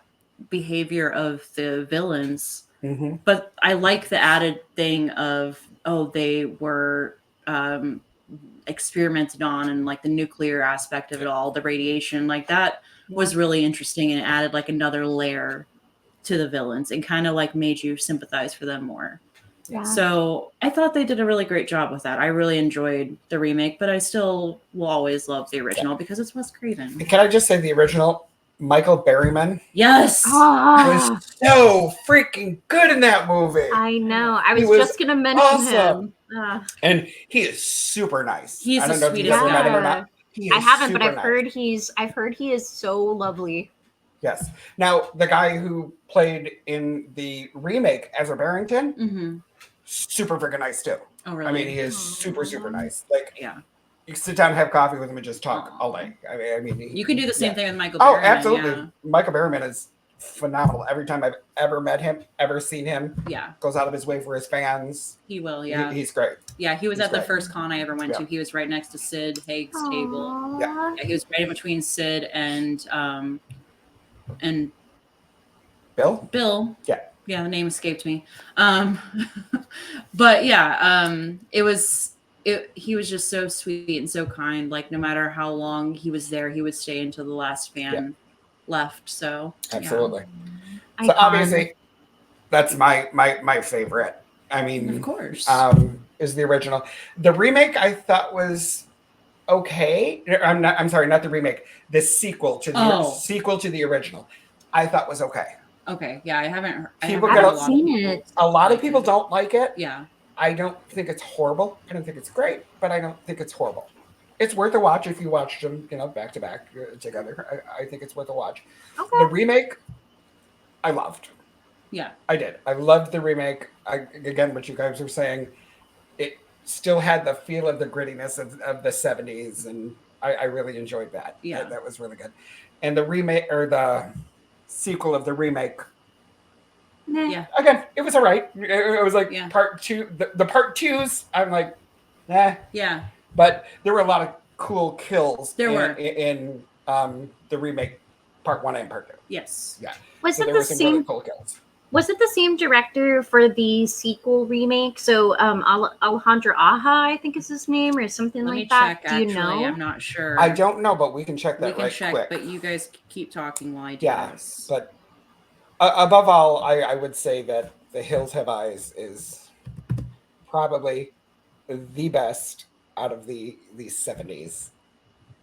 behavior of the villains. Mm-hmm. But I like the added thing of, oh, they were experimented on, and like the nuclear aspect of it all, the radiation, like that was really interesting, and it added like another layer to the villains and kind of like made you sympathize for them more. Yeah. So I thought they did a really great job with that. I really enjoyed the remake, but I still will always love the original because it's Wes Craven. Can I just say the original? Michael Berryman Yes. was so freaking good in that movie. I know. I He was was just going to mention awesome. him. And he is super nice. He's I don't the know if you've ever sweetest met him or guy. not. He I is haven't, but super I've heard he is so lovely. Yes. Now, the guy who played in the remake Ezra Barrington, Mm-hmm. super freaking nice too. Oh, really? I mean, he is super, super nice. Like, yeah. you can sit down and have coffee with him and just talk all day. I mean, You can do the same yeah. thing with Michael Oh, Berryman, absolutely. yeah. Michael Berryman is phenomenal. Every time I've ever met him, ever seen him, Yeah, goes out of his way for his fans. he will, yeah. He's great. Yeah, he was He's at the great. first con I ever went to. Yeah. He was right next to Sid Haig's table. Aww. Yeah. Yeah, he was right in between Sid and Bill? Bill. Yeah. Yeah, the name escaped me. But yeah, he was just so sweet and so kind. Like no matter how long he was there, he would stay until the last fan left. So Absolutely. Icon. So obviously, that's my favorite. I mean, of course. Is the original. The remake I thought was okay. I'm sorry, not the remake. The sequel to the original, I thought was okay. Okay, yeah, I haven't seen it. A lot of people don't like it. Yeah. I don't think it's horrible. I don't think it's great, but I don't think it's horrible. It's worth a watch if you watched them, back to back together. I think it's worth a watch. Okay. The remake, I loved. Yeah. I did. I loved the remake. Again, what you guys were saying, it still had the feel of the grittiness of the 70s, and I really enjoyed that. Yeah. That was really good. And the remake, or the sequel of the remake, Yeah. again, it was all right. It was like part two. The part twos, I'm like, Yeah. But there were a lot of cool kills in the remake, part one and part two. Yes. Yeah. Was so it there the were some same? really cool kills. Was it the same director for the sequel remake? So Alejandro Aja, I think is his name, or something Let like me that. check, Do you actually. know? I'm not sure. I don't know, but we can check that we can right check, quick. But you guys keep talking while I do this. But above all, I would say that The Hills Have Eyes is probably the best out of the 70s,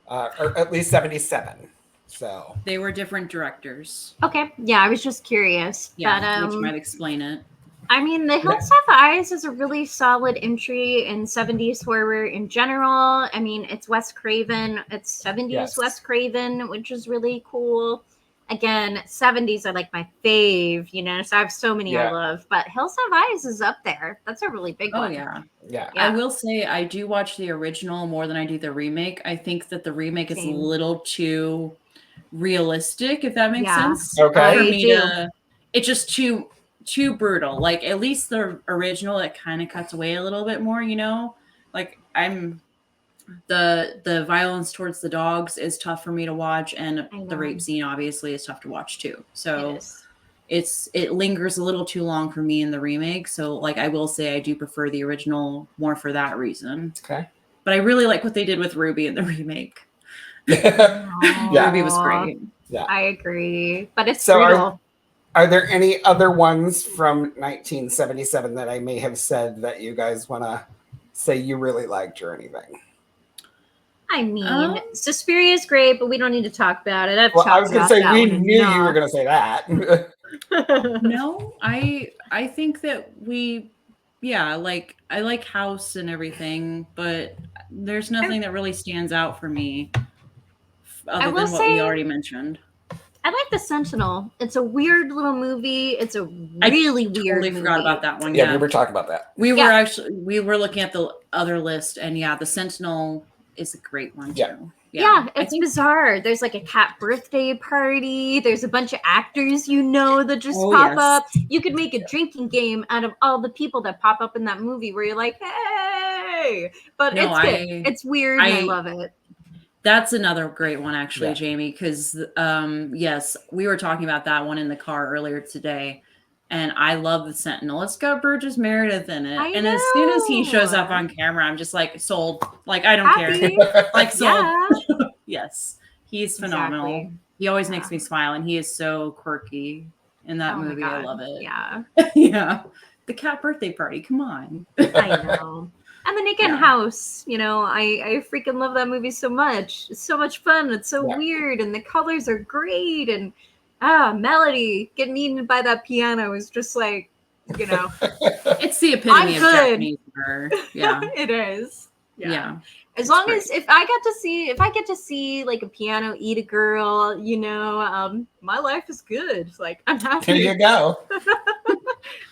or at least 77. So they were different directors. Okay, yeah, I was just curious. Yeah, but, which might explain it. I mean, The Hills Have Eyes is a really solid entry in 70s horror in general. I mean, it's Wes Craven. It's 70s Wes Craven, which is really cool. Again, 70s are like my fave, so I have so many I love. But Hills Have Eyes is up there. That's a really big one. Yeah. I will say I do watch the original more than I do the remake. I think that the remake is a little too realistic, if that makes sense. Okay. For me it's just too brutal. Like at least the original, it kind of cuts away a little bit more, like the violence towards the dogs is tough for me to watch, and the rape scene obviously is tough to watch too. So it lingers a little too long for me in the remake. So like I will say I do prefer the original more for that reason. Okay. But I really like what they did with Ruby in the remake. Ruby was great. Yeah. I agree. But it's so brutal. Are there any other ones from 1977 that I may have said that you guys want to say you really liked or anything? I mean, Suspiria is great, but we don't need to talk about it. I was going to say, we knew you were going to say that. No, I think that like I like House and everything, but there's nothing that really stands out for me other than what we already mentioned. I like The Sentinel. It's a weird little movie. It's a really weird Totally movie. forgot about that one. Yeah, we were talking about that. We were looking at the other list, and The Sentinel is a great one too. Yeah, it's bizarre. There's like a cat birthday party. There's a bunch of actors that just pop up. You could make a drinking game out of all the people that pop up in that movie where you're like, hey! But it's good. It's weird, and I love it. That's another great one, actually, Jamie, because, yes, we were talking about that one in the car earlier today, and I love The Sentinel. It's got Burgess Meredith in it. And as soon as he shows up on camera, I'm just like, sold. Like, I don't care. Like, sold. Yeah. Yes. He's phenomenal. Exactly. He always makes me smile, and he is so quirky in that movie. I love it. Yeah. Yeah. The cat birthday party. Come on. I know. And the Naked House, I freaking love that movie so much. It's so much fun. It's so weird, and the colors are great. And Melody getting eaten by that piano is just like, it's the epitome of Japanese horror. Yeah, it is. Yeah. As long as if I get to see like a piano eat a girl, my life is good. Like, I'm happy. There you go.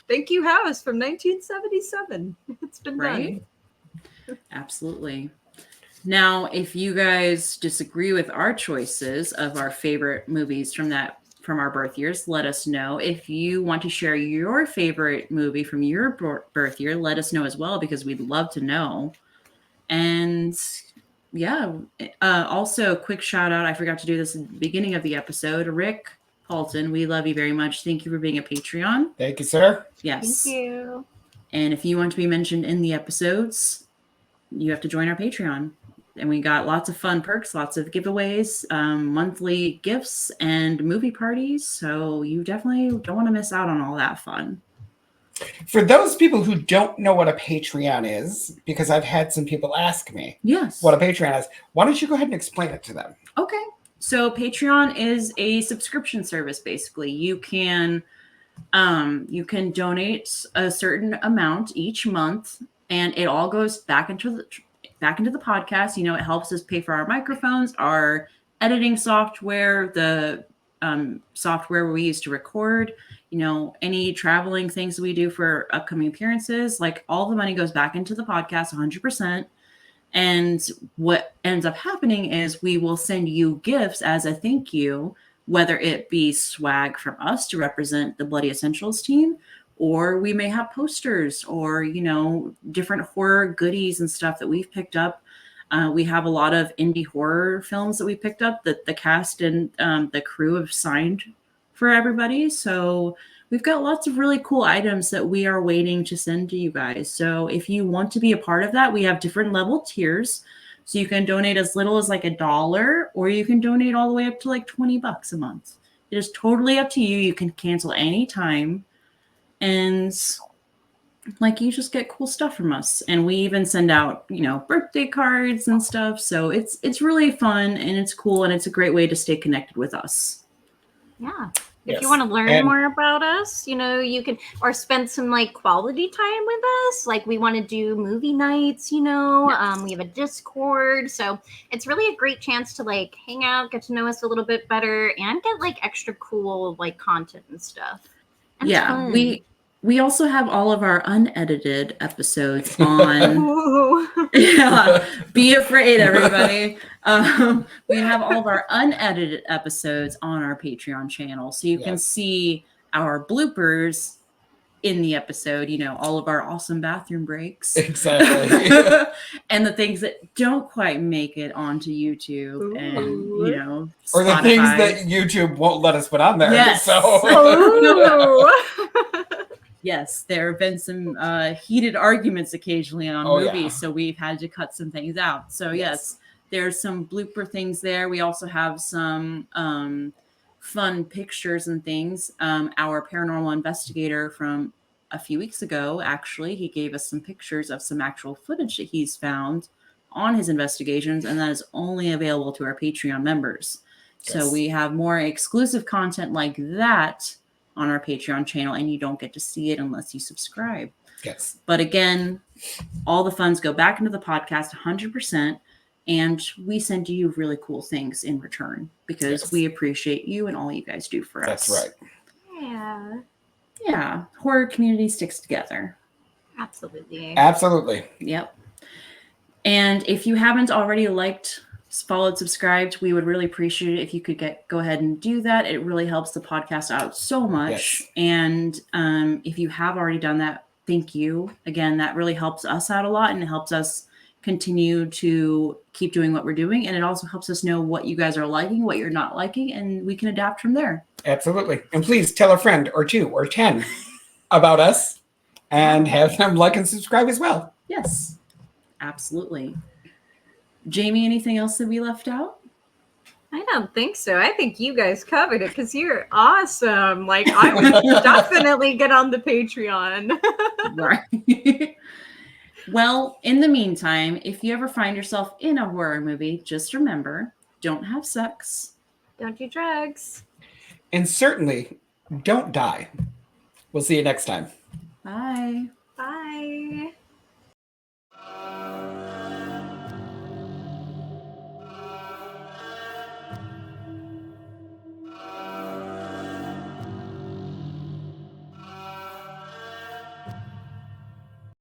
Thank you, House from 1977. It's been done. Absolutely. Now, if you guys disagree with our choices of our favorite movies from our birth years, let us know. If you want to share your favorite movie from your birth year, let us know as well, because we'd love to know. And also quick shout out. I forgot to do this at the beginning of the episode. Rick Paulton, we love you very much. Thank you for being a Patreon. Thank you, sir. Yes. Thank you. And if you want to be mentioned in the episodes, you have to join our Patreon. And we got lots of fun perks, lots of giveaways, monthly gifts, and movie parties. So you definitely don't want to miss out on all that fun. For those people who don't know what a Patreon is, because I've had some people ask me what a Patreon is, why don't you go ahead and explain it to them? Okay. So Patreon is a subscription service, basically. You can donate a certain amount each month, and it all goes back into the podcast. It helps us pay for our microphones, our editing software, the software we use to record, any traveling things we do for upcoming appearances. Like, all the money goes back into the podcast 100%. And what ends up happening is we will send you gifts as a thank you, whether it be swag from us to represent the Bloody Essentials team, or we may have posters or, different horror goodies and stuff that we've picked up. We have a lot of indie horror films that we picked up that the cast and the crew have signed for everybody. So we've got lots of really cool items that we are waiting to send to you guys. So if you want to be a part of that, we have different level tiers. So you can donate as little as like $1, or you can donate all the way up to like $20 a month. It is totally up to you. You can cancel anytime. And you just get cool stuff from us. And we even send out, birthday cards and stuff. So it's really fun, and it's cool, and it's a great way to stay connected with us. Yeah. If you want to learn more about us, you can, or spend some quality time with us. Like, we want to do movie nights, we have a Discord. So it's really a great chance to hang out, get to know us a little bit better, and get extra cool content and stuff. And yeah. We also have all of our unedited episodes on. Yeah, be afraid, everybody. We have all of our unedited episodes on our Patreon channel, so you can see our bloopers in the episode. All of our awesome bathroom breaks, exactly, and the things that don't quite make it onto YouTube, and or the things that YouTube won't let us put on there. Yes. So. Yes, there have been some heated arguments occasionally on movies, so we've had to cut some things out. So yes, there's some blooper things there. We also have some fun pictures and things. Our paranormal investigator from a few weeks ago, actually, he gave us some pictures of some actual footage that he's found on his investigations, and that is only available to our Patreon members. Yes. So we have more exclusive content like that on our Patreon channel, and you don't get to see it unless you subscribe. Yes. But again, all the funds go back into the podcast 100%. And we send you really cool things in return because we appreciate you and all you guys do for us. That's right. Yeah. Yeah. Horror community sticks together. Absolutely. Absolutely. Yep. And if you haven't already liked, followed, subscribed, we would really appreciate it if you could go ahead and do that. It really helps the podcast out so much. Yes. And if you have already done that, thank you. Again, that really helps us out a lot, and it helps us continue to keep doing what we're doing. And it also helps us know what you guys are liking, what you're not liking, and we can adapt from there. Absolutely. And please tell a friend or 2 or 10 about us and have them like and subscribe as well. Yes, absolutely. Jamie, anything else that we left out? I don't think so. I think you guys covered it because you're awesome. Like, I would definitely get on the Patreon. Right. Well, in the meantime, if you ever find yourself in a horror movie, just remember, don't have sex. Don't do drugs. And certainly don't die. We'll see you next time. Bye.